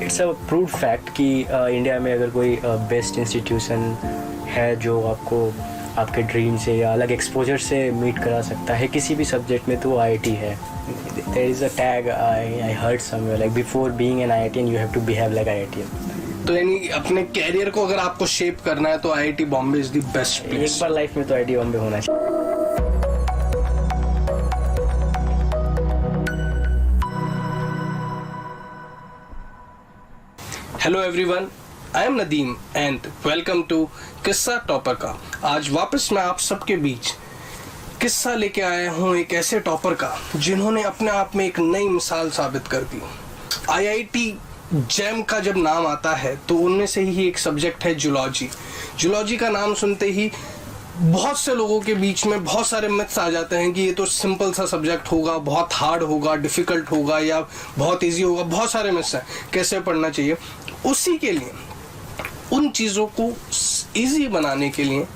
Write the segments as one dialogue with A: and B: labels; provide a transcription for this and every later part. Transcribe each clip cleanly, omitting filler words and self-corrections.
A: It's a proved fact कि India में अगर कोई बेस्ट इंस्टीट्यूशन है जो आपको आपके ड्रीम से या अलग एक्सपोजर से मीट करा सकता है किसी भी सब्जेक्ट में, तो वो आईआईटी है. There is a tag I heard somewhere like before being an IITian you have to behave like IITian.
B: तो यानी अपने कैरियर को अगर आपको शेप करना है तो IIT Bombay is the best place.
A: एक बार लाइफ में तो आईआईटी बॉम्बे होना चाहिए.
B: Hello everyone, I am Nadeem and welcome to किस्सा टॉपर का. आज वापस मैं आप सबके बीच किस्सा लेके आया हूँ एक ऐसे टॉपर का जिन्होंने अपने आप में एक नई मिसाल साबित कर दी. आईआईटी जैम का जब नाम आता है तो उनमें से ही एक सब्जेक्ट है जूलॉजी. जूलॉजी का नाम सुनते ही बहुत से लोगों के बीच में बहुत सारे मिथ्स आ जाते हैं कि ये तो सिंपल सा सब्जेक्ट होगा, बहुत हार्ड होगा, डिफिकल्ट होगा या बहुत इजी होगा. बहुत सारे मिथ्स हैं कैसे पढ़ना चाहिए. उसी के लिए, उन चीज़ों को इजी बनाने के लिए,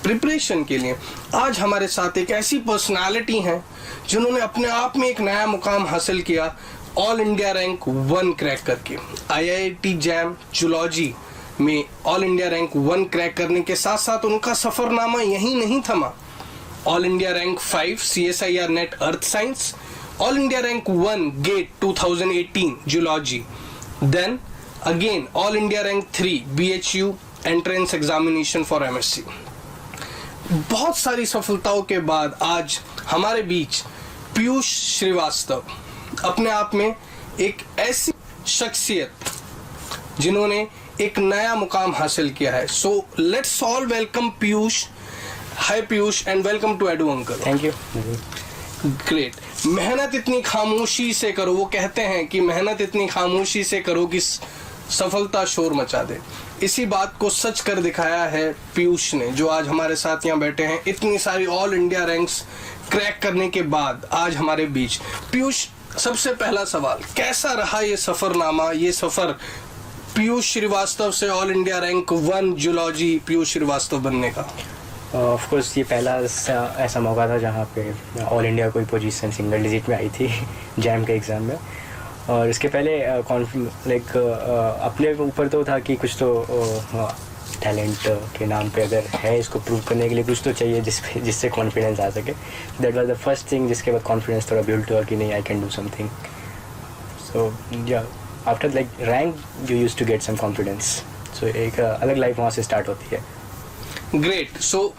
B: प्रिपरेशन के लिए आज हमारे साथ एक ऐसी पर्सनालिटी हैं जिन्होंने अपने आप में एक नया मुकाम हासिल किया ऑल इंडिया रैंक 1 क्रैक करके. आईआईटी जैम जूलॉजी में ऑल इंडिया रैंक 1 क्रैक करने के साथ साथ उनका सफ़रनामा यहीं नहीं थमा. All India rank 5 CSIR NET earth science, all India rank 1 GATE 2018 zoology, then again all India rank 3 BHU entrance examination for MSc. बहुत सारी सफलताओं के बाद आज हमारे बीच पीयूष श्रीवास्तव अपने आप में एक ऐसी शख्सियत जिन्होंने एक नया मुकाम हासिल किया है. So let's all welcome Piyush. Hi Piyush and welcome to Edu uncle.
A: Thank you.
B: Great. मेहनत इतनी खामोशी से करो, वो कहते हैं कि मेहनत इतनी खामोशी से करो कि सफलता शोर मचा दे. इसी बात को सच कर दिखाया है पीयूष ने, जो आज हमारे साथ यहाँ बैठे हैं इतनी सारी ऑल इंडिया रैंक्स क्रैक करने के बाद आज हमारे बीच. पीयूष, सबसे पहला सवाल, कैसा रहा ये सफरनामा, ये सफर पीयूष श्रीवास्तव से all India rank 1 zoology Piyush Srivastava बनने का?
A: ऑफ कोर्स ये पहला ऐसा मौका था जहाँ पे ऑल इंडिया कोई पोजीशन सिंगल डिजिट में आई थी जैम के एग्ज़ाम में. और इसके पहले अपने ऊपर तो था कि कुछ तो टैलेंट के नाम पे अगर है, इसको प्रूव करने के लिए कुछ तो चाहिए जिससे कॉन्फिडेंस आ सके. That was the first thing. जिसके बाद कॉन्फिडेंस थोड़ा बिल्ड हुआ कि नहीं, I can do something. So yeah after like rank you used to get some confidence. सो एक अलग लाइफ वहाँ से स्टार्ट होती है.
B: ग्रेट. सो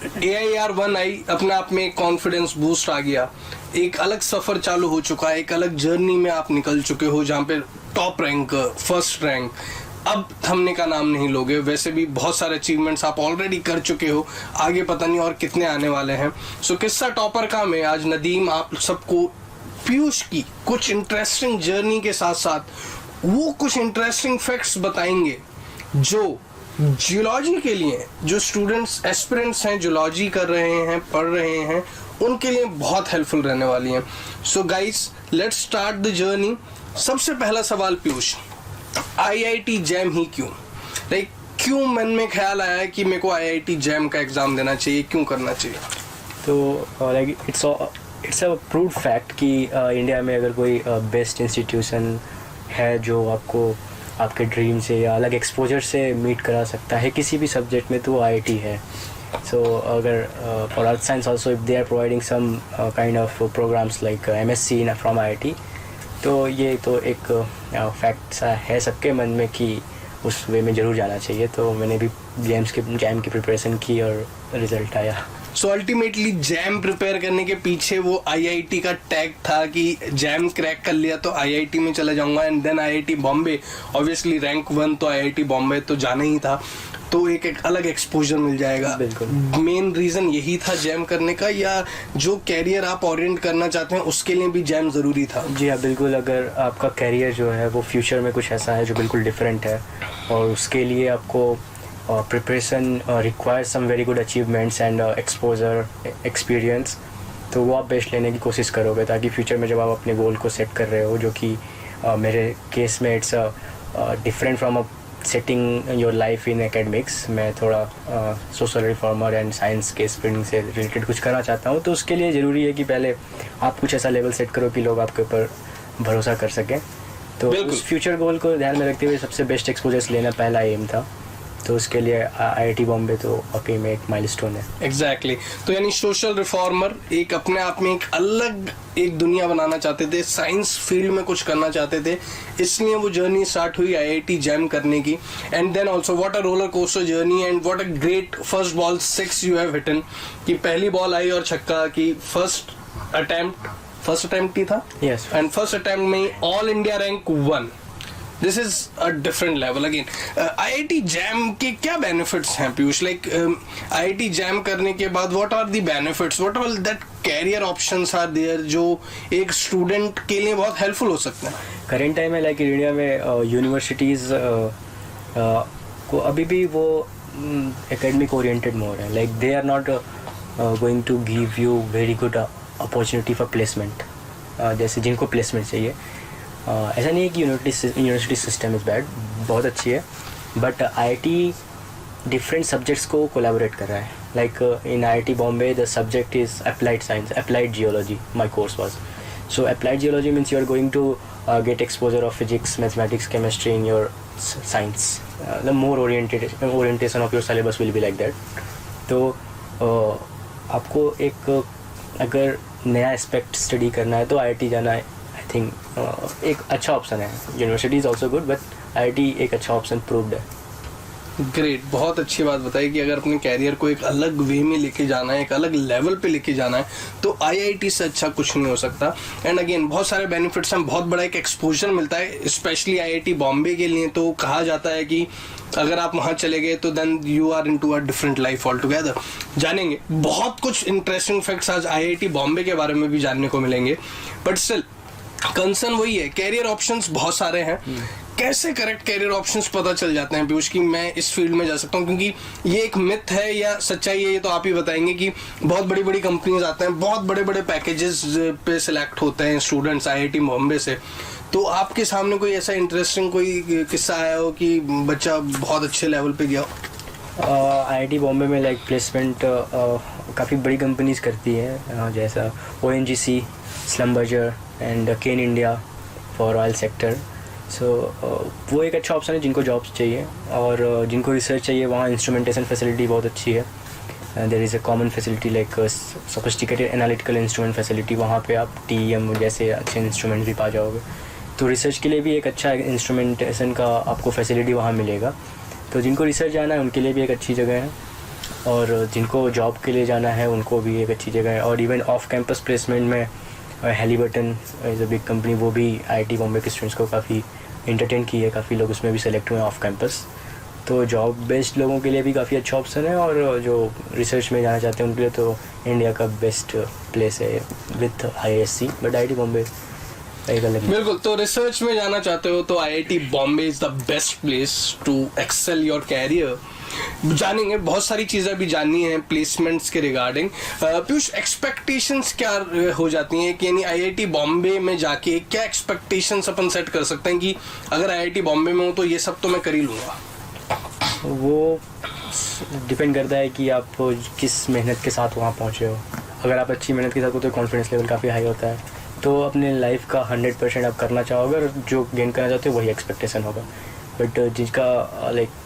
B: AIR 1 आई, अपने आप में कॉन्फिडेंस बूस्ट आ गया, एक अलग सफ़र चालू हो चुका है, एक अलग जर्नी में आप निकल चुके हो जहाँ पे टॉप रैंक, फर्स्ट रैंक. अब थमने का नाम नहीं लोगे. वैसे भी बहुत सारे अचीवमेंट्स आप ऑलरेडी कर चुके हो, आगे पता नहीं और कितने आने वाले हैं. सो किस्सा टॉपर का में आज नदीम आप सबको पीयूष की कुछ इंटरेस्टिंग जर्नी के साथ साथ वो कुछ इंटरेस्टिंग फैक्ट्स बताएंगे जो जियोलॉजी के लिए, जो स्टूडेंट्स एस्पिरेंट्स हैं, जियोलॉजी कर रहे हैं, पढ़ रहे हैं, उनके लिए बहुत हेल्पफुल रहने वाली हैं. So guys, let's start the journey. सबसे पहला सवाल पीयूष, आईआईटी जैम ही क्यों? लाइक क्यों मन में ख्याल आया कि मेरे को आईआईटी जैम का एग्ज़ाम देना चाहिए, क्यों करना चाहिए?
A: तो like it's a proved fact कि इंडिया में अगर कोई बेस्ट इंस्टीट्यूशन है जो आपको आपके ड्रीम से या अलग एक्सपोजर से मीट करा सकता है किसी भी सब्जेक्ट में, तो वो आईआईटी है. सो अगर for earth science also if they are providing some kind of programs like MSc from IIT, तो ये तो एक फैक्ट सा है सबके मन में कि उस वे में ज़रूर जाना चाहिए. तो मैंने भी जैम की प्रिपरेशन की और रिज़ल्ट आया.
B: सो अल्टीमेटली जैम प्रिपेयर करने के पीछे वो आईआईटी का टैग था कि जैम क्रैक कर लिया तो आईआईटी में चला जाऊंगा and then IIT Bombay. Obviously rank 1 तो आईआईटी बॉम्बे तो जाना ही था, तो एक अलग एक्सपोजर मिल जाएगा.
A: बिल्कुल.
B: मेन रीज़न यही था जैम करने का, या जो कैरियर आप ओरिएंट करना चाहते हैं उसके लिए भी जैम ज़रूरी था?
A: जी हाँ, बिल्कुल. अगर आपका कैरियर जो है वो फ्यूचर में कुछ ऐसा है जो बिल्कुल डिफरेंट है और उसके लिए आपको preparation require some very good achievements and exposure experience, तो वो आप बेस्ट लेने की कोशिश करोगे ताकि फ्यूचर में जब आप अपने गोल को सेट कर रहे हो, जो कि मेरे केस में it's different from a setting your life in academics. मैं थोड़ा सोशल रिफॉर्मर एंड साइंस के स्टूडेंट से रिलेटेड कुछ करना चाहता हूँ, तो उसके लिए ज़रूरी है कि पहले आप कुछ ऐसा लेवल सेट करो कि लोग आपके ऊपर भरोसा कर सकें. तो
B: बिल्कुल।
A: उस फ्यूचर गोल को ध्यान में रखते हुए सबसे बेस्ट एक्सपोजर्स लेना पहला एम था। तो उसके लिए IIT बॉम्बे तो वाकई में एक माइलस्टोन है।
B: एग्जैक्टली तो यानी सोशल रिफॉर्मर एक अपने आप में एक अलग एक दुनिया बनाना चाहते थे, साइंस फील्ड में कुछ करना चाहते थे, इसलिए वो जर्नी स्टार्ट हुई IIT जैम करने की। And then also what a roller coaster journey and what a great first ball 6 you have hitten, कि पहली बॉल आई और छक्का, की फर्स्ट अटेम्प्ट ही था।
A: Yes.
B: एंड फर्स्ट अटेम्प्ट में all India rank 1। This is a different level again. IIT jam के क्या benefits हैं पीयूष? लाइक IIT जैम करने के बाद what are the benefits, what are that career options are there जो एक स्टूडेंट के लिए बहुत हेल्पफुल हो सकते हैं?
A: करेंट टाइम में लाइक इंडिया में यूनिवर्सिटीज़ को अभी भी वो एकेडमिक ओरिएंटेड मोर है। Like they are not going to give you very good opportunity for placement, जैसे जिनको प्लेसमेंट चाहिए। ऐसा नहीं है कि यूनिवर्सिटी सिस्टम इज़ बैड, बहुत अच्छी है, बट IIT डिफरेंट सब्जेक्ट्स को कोलैबोरेट कर रहा है। Like in IIT Bombay the subject is applied science, applied geology my course was. So applied geology means you are going to get exposure of physics, mathematics, chemistry in your science. The more orientation of your syllabus will be like that. तो आपको एक अगर नया aspect study करना है तो IIT जाना है, आई थिंक एक अच्छा ऑप्शन है। University is also good, but IIT एक अच्छा ऑप्शन प्रूव्ड है।
B: ग्रेट, बहुत अच्छी बात बताई कि अगर अपने कैरियर को एक अलग वे में लेके जाना है, एक अलग लेवल पे लेके जाना है, तो IIT से अच्छा कुछ नहीं हो सकता। एंड अगेन बहुत सारे बेनिफिट्स हैं, बहुत बड़ा एक एक्सपोजर मिलता है, स्पेशली IIT बॉम्बे के लिए। तो कहा जाता है कि अगर आप वहाँ चले गए तो then you are into a different life all together. जानेंगे बहुत कुछ इंटरेस्टिंग फैक्ट्स आज IIT बॉम्बे के बारे में भी जानने को मिलेंगे, बट स्टिल कंसर्न वही है, कैरियर ऑप्शंस बहुत सारे हैं। कैसे करेक्ट कैरियर ऑप्शंस पता चल जाते हैं पीयूष कि मैं इस फील्ड में जा सकता हूँ? क्योंकि ये एक मिथ है या सच्चाई है, ये तो आप ही बताएंगे कि बहुत बड़ी बड़ी कंपनीज आते हैं, बहुत बड़े बड़े पैकेजेस पे सिलेक्ट होते हैं स्टूडेंट्स IIT बॉम्बे से। तो आपके सामने कोई ऐसा इंटरेस्टिंग कोई किस्सा आया हो कि बच्चा बहुत अच्छे लेवल पे गया हो?
A: IIT बॉम्बे में लाइक प्लेसमेंट काफ़ी बड़ी कंपनीज करती है, जैसा ONGC, Schlumberger and Cairn India for oil sector. So वो एक अच्छा ऑप्शन है जिनको जॉब्स चाहिए और जिनको रिसर्च चाहिए। वहाँ इंस्ट्रूमेंटेशन फैसिलिटी बहुत अच्छी है। There is a common facility like sophisticated analytical instrument facility. वहाँ पे आप TEM जैसे अच्छे इंस्ट्रूमेंट भी पा जाओगे। तो रिसर्च के लिए भी एक अच्छा इंस्ट्रूमेंटेशन का आपको फैसिलिटी वहाँ मिलेगा। तो जिनको रिसर्च जाना है उनके लिए भी एक अच्छी जगह है, और जिनको जॉब के लिए जाना है उनको भी एक अच्छी जगह है। और इवन ऑफ कैंपस प्लेसमेंट में हैलीबर्टन इज़ अ बिग कंपनी, वो भी IIT बॉम्बे के स्टूडेंट्स को काफ़ी इंटरटेन की है, काफ़ी लोग उसमें भी सेलेक्ट हुए हैं ऑफ कैंपस। तो जॉब बेस्ड लोगों के लिए भी काफ़ी अच्छा ऑप्शन है, और जो रिसर्च में जाना चाहते हैं उनके लिए तो इंडिया का बेस्ट प्लेस है with IISc, but IIT Bombay एक अलग।
B: बिल्कुल, तो रिसर्च में जाना चाहते हो तो IIT Bombay is the best place to excel your career. जानेंगे बहुत सारी चीज़ें भी जाननी है प्लेसमेंट्स के रिगार्डिंग। पीयूष, एक्सपेक्टेशंस क्या हो जाती हैं कि यानी IIT बॉम्बे में जाके क्या एक्सपेक्टेशंस अपन सेट कर सकते हैं कि अगर IIT बॉम्बे में हो तो ये सब तो मैं कर ही लूँगा?
A: वो डिपेंड करता है कि आप किस मेहनत के साथ वहाँ पहुँचे हो। अगर आप अच्छी मेहनत के साथ हो तो कॉन्फिडेंस लेवल काफ़ी हाई होता है, तो अपने लाइफ का 100% आप करना चाहोगे और जो गेन करना चाहते हो वही एक्सपेक्टेशन होगा। बट जिसका लाइक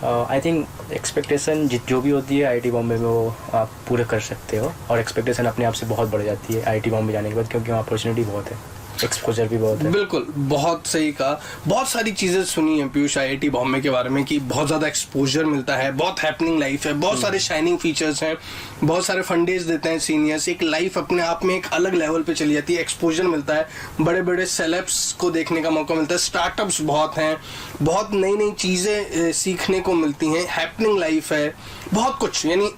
A: आई थिंक एक्सपेक्टेशन जो भी होती है IIT बॉम्बे में वो आप पूरे कर सकते हो, और एक्सपेक्टेशन अपने आप से बहुत बढ़ जाती है IIT बॉम्बे जाने के बाद, क्योंकि वहाँ अपॉर्चुनिटी बहुत है, एक्सपोजर भी बहुत है।
B: बिल्कुल, बहुत सही कहा। बहुत सारी चीज़ें सुनी हैं पीयूष IIT बॉम्बे के बारे में कि बहुत ज़्यादा एक्सपोजर मिलता है, बहुत हैपनिंग लाइफ है, बहुत सारे शाइनिंग फीचर्स हैं, बहुत सारे फंडेज देते हैं सीनियर्स, एक लाइफ अपने आप में एक अलग लेवल पे चली जाती है, एक्सपोजर मिलता है, बड़े बड़े सेलेब्स को देखने का मौका मिलता है, स्टार्टअप्स बहुत हैं, बहुत नई नई चीज़ें सीखने को मिलती हैं, हैपनिंग लाइफ है, बहुत कुछ, यानी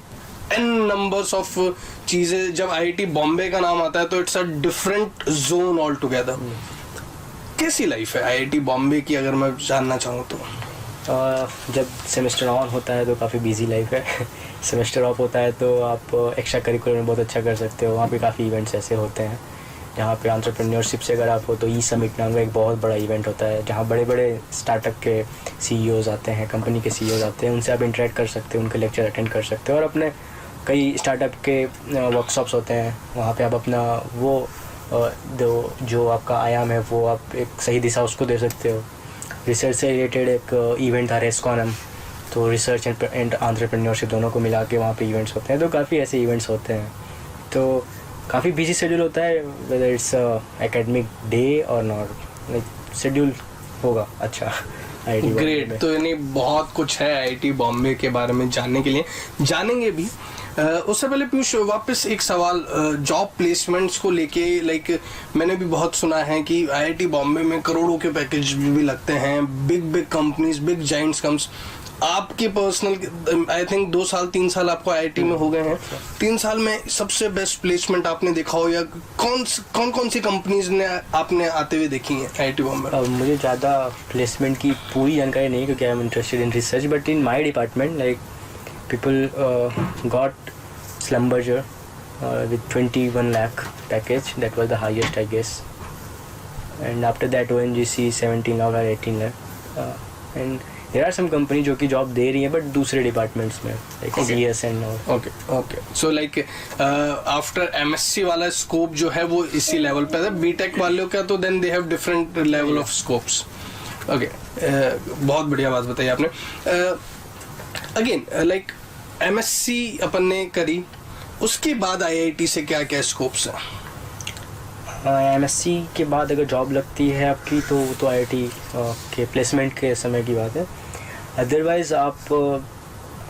B: n नंबर्स ऑफ चीज़ें। जब IIT बॉम्बे का नाम आता है तो it's a different zone all together. कैसी लाइफ है IIT बॉम्बे की अगर मैं जानना चाहूँ तो?
A: जब सेमेस्टर ऑन होता है तो काफ़ी बिजी लाइफ है। सेमेस्टर ऑफ होता है तो आप एक्स्ट्रा करिकुलर में बहुत अच्छा कर सकते हो। वहाँ पे काफ़ी इवेंट्स ऐसे होते हैं जहाँ पे एंटरप्रेन्योरशिप से अगर आप हो तो ई-समिट नाम का एक बहुत बड़ा इवेंट होता है, जहाँ बड़े बड़े स्टार्टअप के CEOs आते हैं, कंपनी के CEOs आते हैं, उनसे आप इंटरेक्ट कर सकते हो, उनके लेक्चर अटेंड कर सकते हो, और अपने कई स्टार्टअप के वर्कशॉप्स होते हैं, वहाँ पे आप अपना वो जो आपका आयाम है वो आप एक सही दिशा उसको दे सकते हो। रिसर्च से रिलेटेड एक इवेंट था रेस्कॉनम, तो रिसर्च एंड एंटरप्रेन्योरशिप दोनों को मिला के वहाँ पे इवेंट्स होते हैं। तो काफ़ी ऐसे इवेंट्स होते हैं, तो काफ़ी बिजी शेड्यूल होता है, वेदर इट्स एकेडमिक डे और नॉट, लाइक शेड्यूल होगा अच्छा।
B: ग्रेट। तो यानी बहुत कुछ है आईआईटी बॉम्बे के बारे में जानने के लिए, जानेंगे भी। उससे पहले पीयूष वापस एक सवाल जॉब प्लेसमेंट्स को लेके, लाइक मैंने भी बहुत सुना है कि आईआईटी बॉम्बे में करोड़ों के पैकेज भी लगते हैं, big big companies, big Giants comes. आपके पर्सनल आई थिंक 2 साल 3 साल आपको आईआईटी में हो गए हैं, 3 साल में सबसे बेस्ट प्लेसमेंट आपने देखा हो, या कौन सी कंपनीज ने आपने आते हुए देखी है आईआईटी बॉम्बे?
A: मुझे ज़्यादा प्लेसमेंट की पूरी जानकारी नहीं, क्योंकि I am interested in research, but in my department like people got Slumberger with 21 lakh package. That was the highest, I guess. And after that ONGC 17 lakh or 18 lakh. And there are some companies जो कि job दे रही हैं, but दूसरे departments में, like CS and all.
B: Okay. So like after MSc वाला scope जो है वो इसी लेवल पे है, बीटेक वालों का तो then they have different level of scopes. Okay. बहुत बढ़िया बात बताई आपने। अगेन लाइक एमएससी अपन ने करी, उसके बाद आईआईटी से क्या क्या स्कोप्स हैं?
A: एमएससी के बाद अगर जॉब लगती है आपकी तो आईआईटी के प्लेसमेंट के समय की बात है। अदरवाइज़ आप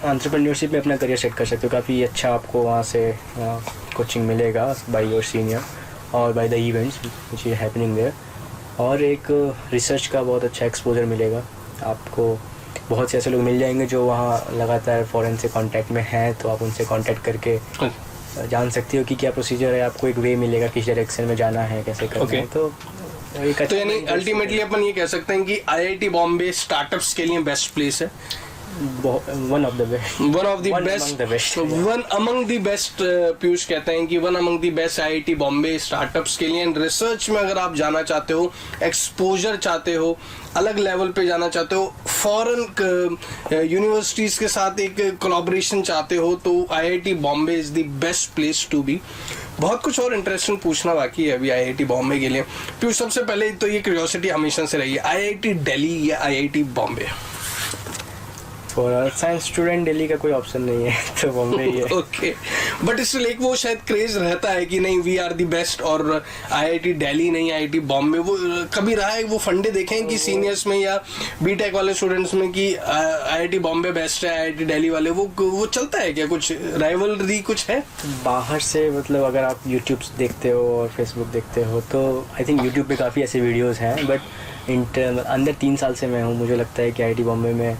A: एंटरप्रेन्योरशिप में अपना करियर सेट कर सकते हो। काफ़ी अच्छा आपको वहाँ से कोचिंग मिलेगा बाय योर सीनियर और by the events which is happening there, और एक रिसर्च का बहुत अच्छा एक्सपोजर मिलेगा आपको। बहुत से ऐसे लोग मिल जाएंगे जो वहाँ लगातार फॉरेन से कांटेक्ट में हैं, तो आप उनसे कांटेक्ट करके जान सकते हो कि क्या प्रोसीजर है, आपको एक वे मिलेगा किस डायरेक्शन में जाना है, कैसे करना है। तो
B: यानी अल्टीमेटली अपन ये कह सकते हैं कि आईआईटी बॉम्बे स्टार्टअप्स के लिए बेस्ट प्लेस है,
A: one
B: among the best. Piyush कहते हैं कि one among the best IIT Bombay startups के लिए। एंड रिसर्च में अगर आप जाना चाहते हो, एक्सपोजर चाहते हो, अलग लेवल पे जाना चाहते हो, फॉरेन यूनिवर्सिटीज के साथ एक कोलैबोरेशन चाहते हो, तो IIT Bombay is the best place to be. बहुत कुछ और इंटरेस्टिंग पूछना बाकी है अभी आईआईटी बॉम्बे के लिए। पीयूष सबसे पहले तो ये क्यूरियोसिटी हमेशा से रही है, आईआईटी दिल्ली या IIT Bombay?
A: For science student Delhi का कोई ऑप्शन नहीं है, तो बॉम्बे ही है।
B: ओके, बट स्टिल एक वो शायद क्रेज रहता है कि नहीं वी आर द बेस्ट, और आईआईटी दिल्ली नहीं आईआईटी बॉम्बे। वो कभी रहा है वो फंडे देखे हैं कि सीनियर्स में या बीटेक वाले स्टूडेंट्स में कि आईआईटी बॉम्बे बेस्ट है, आईआईटी दिल्ली वाले, वो चलता है क्या? कुछ राइवलरी कुछ है
A: बाहर से? मतलब अगर आप यूट्यूब देखते हो और फेसबुक देखते हो तो आई थिंक यूट्यूब पे काफ़ी ऐसे वीडियोज़ हैं, बट अंदर 3 साल से मैं हूँ, मुझे लगता है कि आईआईटी बॉम्बे में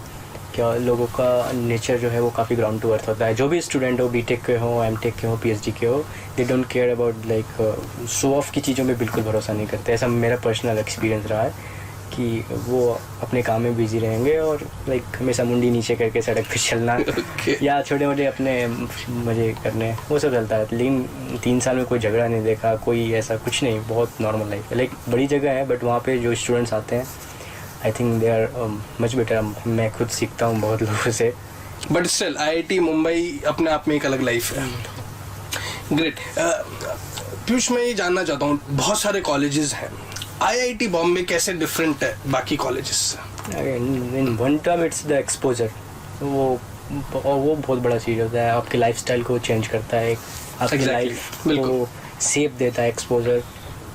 A: क्या लोगों का नेचर जो है वो काफ़ी ग्राउंड टू अर्थ होता है। जो भी स्टूडेंट हो, बीटेक के हो, एमटेक के हो, पीएचडी के हो, they don't care about like show off की चीज़ों में बिल्कुल भरोसा नहीं करते। ऐसा मेरा पर्सनल एक्सपीरियंस रहा है कि वो अपने काम में बिजी रहेंगे और लाइक हमेशा मुंडी नीचे करके सड़क पे चलना या छोटे मोटे अपने मज़े करने, वो सब चलता है। लेकिन 3 साल में कोई झगड़ा नहीं देखा, कोई ऐसा कुछ नहीं, बहुत नॉर्मल लाइफ है। लाइक बड़ी जगह है, बट वहाँ पे जो स्टूडेंट्स आते हैं I think they are much better. मैं खुद सीखता हूँ बहुत लोगों से,
B: बट स्टिल आईआईटी मुंबई अपने आप में एक अलग लाइफ है। ग्रेट। पीयूष मैं ये जानना चाहता हूँ, बहुत सारे कॉलेजेस हैं, आईआईटी बॉम्बे कैसे डिफरेंट है बाकी कॉलेजेस से?
A: In one term it's the exposure. वो बहुत बड़ा चीज़ होता है, आपके लाइफस्टाइल को चेंज करता है, आपकी लाइफ को शेप देता है एक्सपोजर।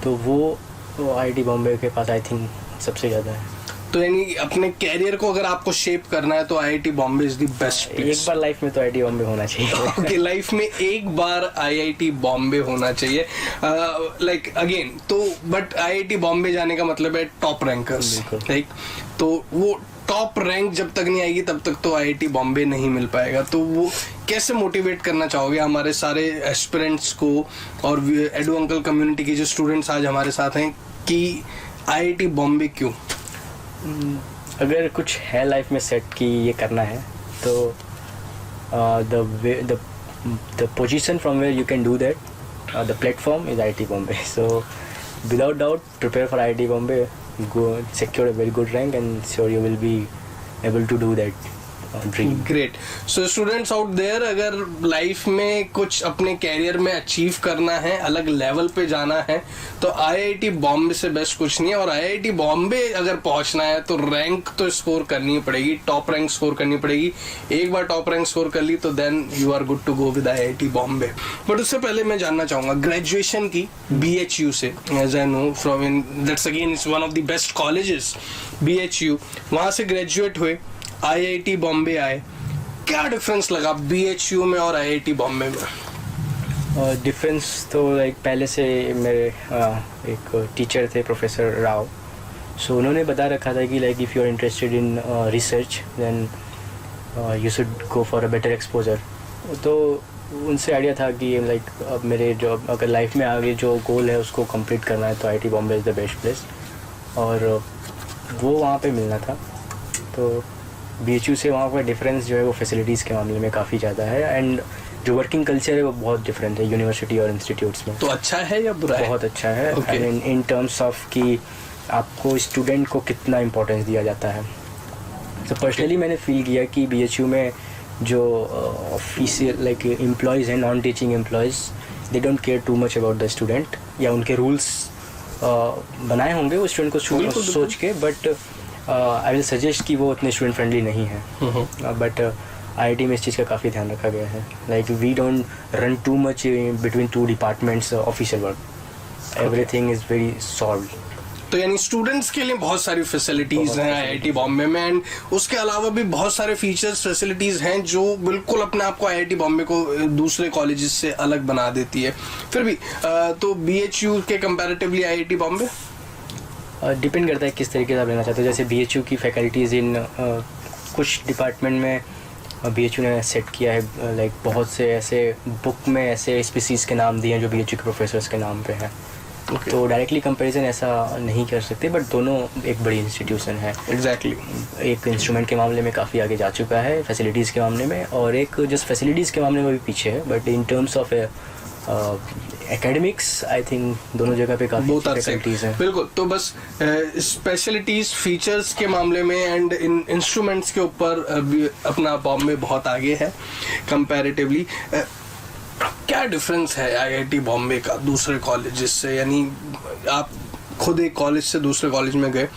A: तो वो आईआईटी बॉम्बे के पास आई थिंक सबसे ज़्यादा है।
B: तो यानी अपने कैरियर को अगर आपको शेप करना है तो IIT Bombay is the best place.
A: एक बार लाइफ में तो आईआईटी बॉम्बे होना चाहिए।
B: ओके, लाइफ में एक बार आईआईटी बॉम्बे होना चाहिए। लाइक अगेन तो बट आईआईटी बॉम्बे जाने का मतलब है टॉप रैंकर्स, राइट? तो वो टॉप रैंक जब तक नहीं आएगी तब तक तो आईआईटी बॉम्बे नहीं मिल पाएगा। तो वो कैसे मोटिवेट करना चाहोगे हमारे सारे एस्पिरेंट्स को और एडू अंकल कम्युनिटी के जो स्टूडेंट्स आज हमारे साथ हैं कि आईआईटी बॉम्बे क्यों?
A: अगर कुछ है लाइफ में सेट कि ये करना है तो the position from where you can do that, the platform is IIT Bombay. So without doubt prepare for IIT Bombay, go secure a very good rank and sure you will be able to do that. Dream.
B: Great. So students out there, अगर life में कुछ अपने career में achieve करना है, अलग level पे जाना है, तो आईआईटी बॉम्बे से बेस्ट कुछ नहीं है। और आईआईटी बॉम्बे अगर पहुंचना है तो रैंक तो स्कोर करनी पड़ेगी, टॉप रैंक स्कोर करनी पड़ेगी। एक बार टॉप रैंक स्कोर कर ली तो then you are good to go with IIT Bombay. But उससे पहले मैं जानना चाहूंगा ग्रेजुएशन की बीएचयू से, as I know from in that's again it's one of the best colleges BHU, वहां से ग्रेजुएट हुए, आईआईटी बॉम्बे आए, क्या डिफरेंस लगा बीएचयू में और आईआईटी बॉम्बे में?
A: डिफरेंस तो लाइक पहले से मेरे एक टीचर थे प्रोफेसर राव, सो उन्होंने बता रखा था कि like if you are interested in research then you should go for a better exposure. तो उनसे आइडिया था कि लाइक अब मेरे जो अगर लाइफ में आगे जो गोल है उसको कंप्लीट करना है तो IIT Bombay is the best place, और वो वहाँ पे मिलना था। तो बीएचयू से वहाँ पर डिफरेंस जो है वो फैसिलिटीज़ के मामले में काफ़ी ज़्यादा है, एंड जो वर्किंग कल्चर है वो बहुत डिफरेंट है यूनिवर्सिटी और इंस्टीट्यूट्स में।
B: तो अच्छा है या बुरा है?
A: बहुत अच्छा है।
B: Okay.
A: इन टर्म्स ऑफ कि आपको स्टूडेंट को कितना इम्पोर्टेंस दिया जाता है। तो पर्सनली मैंने फील किया कि बीएचयू में जो ऑफिशियल लाइक एम्प्लॉयज़ हैं, non teaching employees, they don't care too much about the student, या उनके रूल्स बनाए होंगे वो स्टूडेंट को सोच के, बट आई विल सजेस्ट कि वो उतने स्टूडेंट फ्रेंडली नहीं है। बट आईआईटी में इस चीज़ का काफ़ी ध्यान रखा गया है, like we don't run too much between two departments official work, everything is very solved.
B: तो यानी स्टूडेंट्स के लिए बहुत सारी फैसिलिटीज हैं आईआईटी बॉम्बे में, एंड उसके अलावा भी बहुत सारे फीचर्स फैसिलिटीज हैं जो बिल्कुल अपने आप को आईआईटी बॉम्बे को दूसरे कॉलेजेस से अलग बना देती है। फिर भी तो बीएचयू के कंपैरेटिवली आईआईटी बॉम्बे
A: डिपेंड करता है किस तरीके से आप लेना चाहते हो। जैसे बीएचयू की फैकल्टीज़ इन कुछ डिपार्टमेंट में बीएचयू ने सेट किया है, लाइक बहुत से ऐसे बुक में ऐसे स्पीसीज़ के नाम दिए हैं जो बीएचयू के प्रोफेसर्स के नाम पे हैं। तो डायरेक्टली कंपैरिजन ऐसा नहीं कर सकते, बट दोनों एक बड़ी इंस्टीट्यूशन है।
B: एग्जैक्टली।
A: एक इंस्ट्रूमेंट के मामले में काफ़ी आगे जा चुका है, फैसिलिटीज़ के मामले में, और एक जस्ट फैसिलिटीज़ के मामले में भी पीछे है, but in terms of academics I think दोनों जगह पे काफ़ी फैसिलिटीज़ हैं।
B: बिल्कुल। तो बस स्पेशलिटीज फीचर्स के मामले में एंड इन इंस्ट्रूमेंट्स के ऊपर अपना बॉम्बे बहुत आगे है कंपैरेटिवली। क्या डिफरेंस है आईआईटी बॉम्बे का दूसरे कॉलेजेस से? यानी आप खुद एक कॉलेज से दूसरे कॉलेज में गए,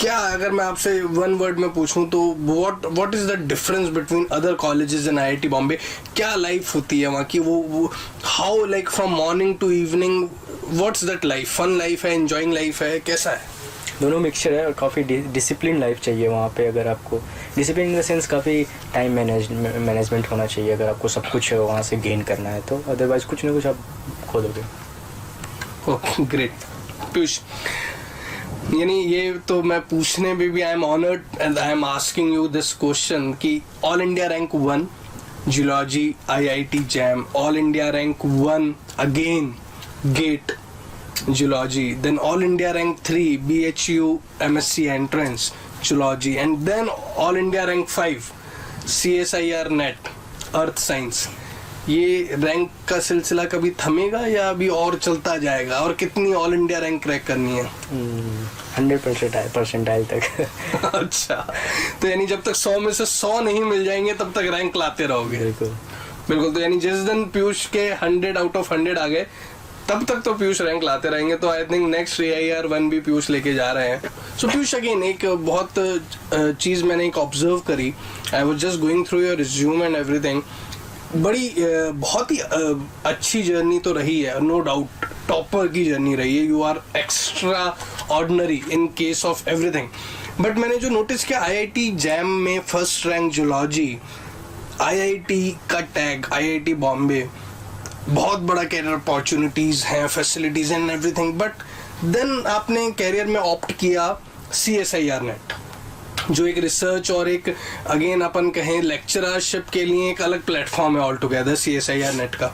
B: क्या अगर मैं आपसे वन वर्ड में पूछूं तो what is the difference between other colleges in IIT Bombay? क्या लाइफ होती है वहाँ की? वो how like from morning to evening, what's that life? Fun life है, एंजॉइंग लाइफ है, कैसा है?
A: दोनों मिक्सचर है, और काफ़ी डिसिप्लिन लाइफ चाहिए वहाँ पे। अगर आपको डिसिप्लिन इन द सेंस काफ़ी टाइम मैनेजमेंट होना चाहिए अगर आपको सब कुछ वहाँ से गेन करना है, तो अदरवाइज कुछ ना कुछ आप खो दोगे।
B: Okay, great. पीयूष, यानी ये तो मैं पूछने में भी I am honoured and I am asking you this question कि all India rank 1 zoology IIT JAM, all India rank 1 again GATE Zoology, then All India Rank 3 BHU MSc Entrance Zoology, and then All India Rank 5 CSIR NET Earth Science। ये rank का सिलसिला कभी थमेगा या अभी और चलता जाएगा? और कितनी ऑल इंडिया रैंक क्रैक करनी है?
A: 100% तक।
B: अच्छा, तो यानी जब तक 100 में से 100 नहीं मिल जाएंगे तब तक रैंक लाते रहोगे?
A: बिल्कुल
B: बिल्कुल। तो यानी जिस दिन पीयूष के 100 आउट ऑफ 100 आ गए तब तक तो पीयूष रैंक लाते रहेंगे। तो आई थिंक नेक्स्ट AIR 1 भी पीयूष लेके जा रहे हैं। सो पीयूष, अगेन एक बहुत चीज मैंने एक ऑब्जर्व करी, I was just going through your resume and everything. बड़ी बहुत ही अच्छी जर्नी तो रही है, नो डाउट टॉपर की जर्नी रही है, you are extraordinary in case of everything. But मैंने जो नोटिस किया आईआईटी जैम में फर्स्ट रैंक जूलॉजी, आईआईटी का टैग आईआईटी बॉम्बे, बहुत बड़ा कैरियर अपॉर्चुनिटीज हैं, facilities and everything, but then आपने कैरियर में ऑप्ट किया CSIR नेट, जो एक रिसर्च और एक अगेन अपन कहें लेक्चररशिप के लिए एक अलग प्लेटफॉर्म है ऑल टुगेदर CSIR नेट का।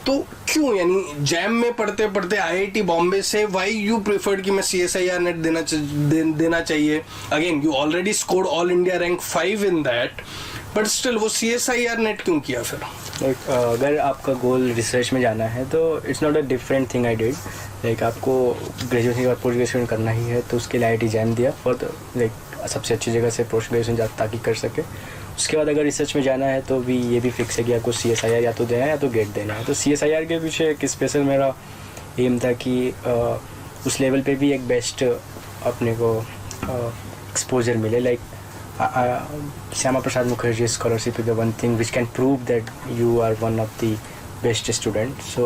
B: तो क्यों, यानी जैम में पढ़ते पढ़ते आईआईटी बॉम्बे से व्हाई यू प्रेफर्ड कि मैं CSIR नेट देना चाहिए? Again you already scored all India rank 5 in that, but still वो CSIR नेट क्यों किया फिर?
A: अगर आपका गोल रिसर्च में जाना है तो it's not a different thing I did. Like आपको ग्रेजुएशन के बाद पोस्ट ग्रेजुएशन करना ही है तो उसके लिए IIT जैम दिया फॉर लाइक सबसे अच्छी जगह से पोस्ट ग्रेजुएशन ताकि कर सके। उसके बाद अगर रिसर्च में जाना है तो भी ये भी फिक्स है कि आपको CSIR या तो देना है या तो गेट देना है। तो CSIR के पीछे एक स्पेशल मेरा एम था कि उस लेवल पे भी एक बेस्ट अपने को एक्सपोजर मिले। Like Shyama Prasad Mukherjee scholarship is the one thing which can prove that you are one of the best student. So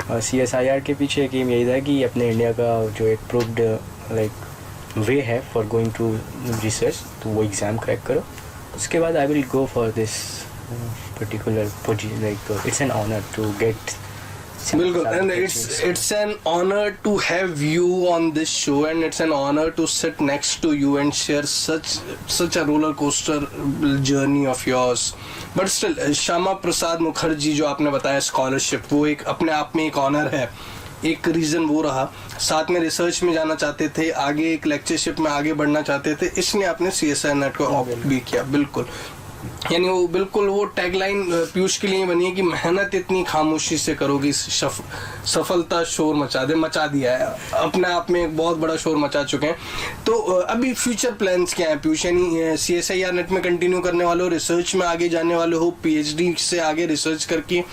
A: CSIR के पीछे एक एम यही था कि अपने इंडिया का जो एक प्रूव्ड लाइक वे है फॉर गोइंग टू रिसर्च, तो वो एग्ज़ाम क्रैक करो। उसके बाद I will go for this particular position. Like it's an honour to get.
B: बिल्कुल, and it's an honor to have you on this show, and it's an honor to sit next to you and share such a roller coaster journey of yours. But still, Shyama Prasad Mukherjee जो आपने बताया scholarship, वो एक अपने आप में एक honour है। एक रीज़न वो रहा, साथ में रिसर्च में जाना चाहते थे, आगे एक लेक्चरशिप में आगे बढ़ना चाहते थे, इसलिए आपने CSIR नेट को ऑप्ट भी किया। बिल्कुल, यानी वो बिल्कुल वो टैगलाइन पीयूष के लिए बनी है कि मेहनत इतनी खामोशी से करोगी सफलता शोर मचा दिया है। अपने आप में एक बहुत बड़ा शोर मचा चुके हैं। तो अभी फ्यूचर प्लान्स क्या हैं पीयूष? यानी CSIR नेट में कंटिन्यू करने वाले हो, रिसर्च में आगे जाने वाले हो, PhD से आगे रिसर्च करके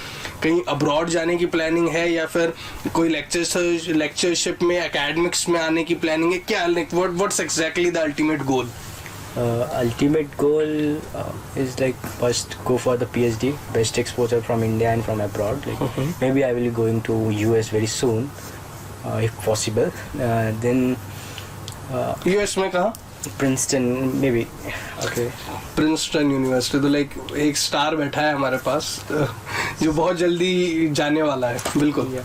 B: कहीं अब्रॉड जाने की प्लानिंग है, या फिर कोई लेक्चरशिप में एकेडमिक्स में आने की प्लानिंग है? क्या what's exactly the ultimate goal?
A: Ultimate goal is like first go for the PhD, best exposure from India and from abroad. Like maybe I will be going to US very soon, if possible. Then
B: US में कहाँ?
A: Princeton maybe. Okay.
B: Princeton university, तो like एक star बैठा है हमारे पास जो बहुत जल्दी जाने वाला है। बिल्कुल।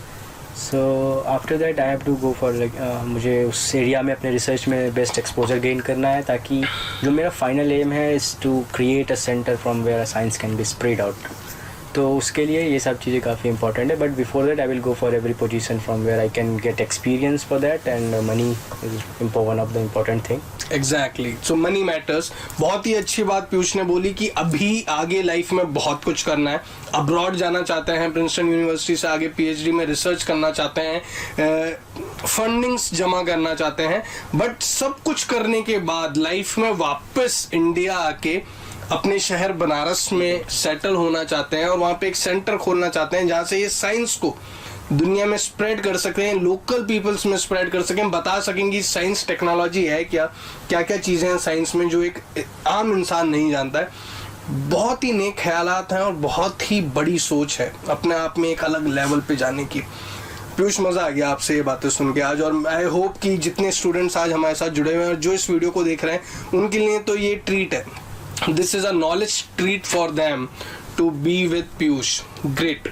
A: So after that I have to go for like मुझे उस एरिया में अपने रिसर्च में बेस्ट एक्सपोजर गेन करना है, ताकि जो मेरा फाइनल एम है is to create a centre from where science can be spread out. तो उसके लिए ये सब चीज़ें काफ़ी इंपॉर्टेंट है। But before that I will go for every position from where I can get experience for that, and money is one of the important thing.
B: Exactly, so money matters. बहुत ही अच्छी बात पीयूष ने बोली कि अभी आगे लाइफ में बहुत कुछ करना है। अब्रॉड जाना चाहते हैं, प्रिंसटन यूनिवर्सिटी से आगे PhD में रिसर्च करना चाहते हैं, फंडिंग्स जमा करना चाहते हैं, बट सब कुछ करने के बाद लाइफ में वापस इंडिया आके अपने शहर बनारस में सेटल होना चाहते हैं और वहाँ पे एक सेंटर खोलना चाहते हैं जहाँ से ये साइंस को दुनिया में स्प्रेड कर सकें, लोकल पीपल्स में स्प्रेड कर सकें, बता सकें कि साइंस टेक्नोलॉजी है क्या क्या चीज़ें हैं साइंस में जो एक आम इंसान नहीं जानता है। बहुत ही नेक ख्यालात हैं और बहुत ही बड़ी सोच है अपने आप में एक अलग लेवल पे जाने की। पीयूष, मज़ा आ गया आपसे ये बातें सुन के आज, और आई होप कि जितने स्टूडेंट्स आज हमारे साथ जुड़े हुए हैं और जो इस वीडियो को देख रहे हैं उनके लिए तो ये ट्रीट है। This is a knowledge treat for them to be with Piyush. Great.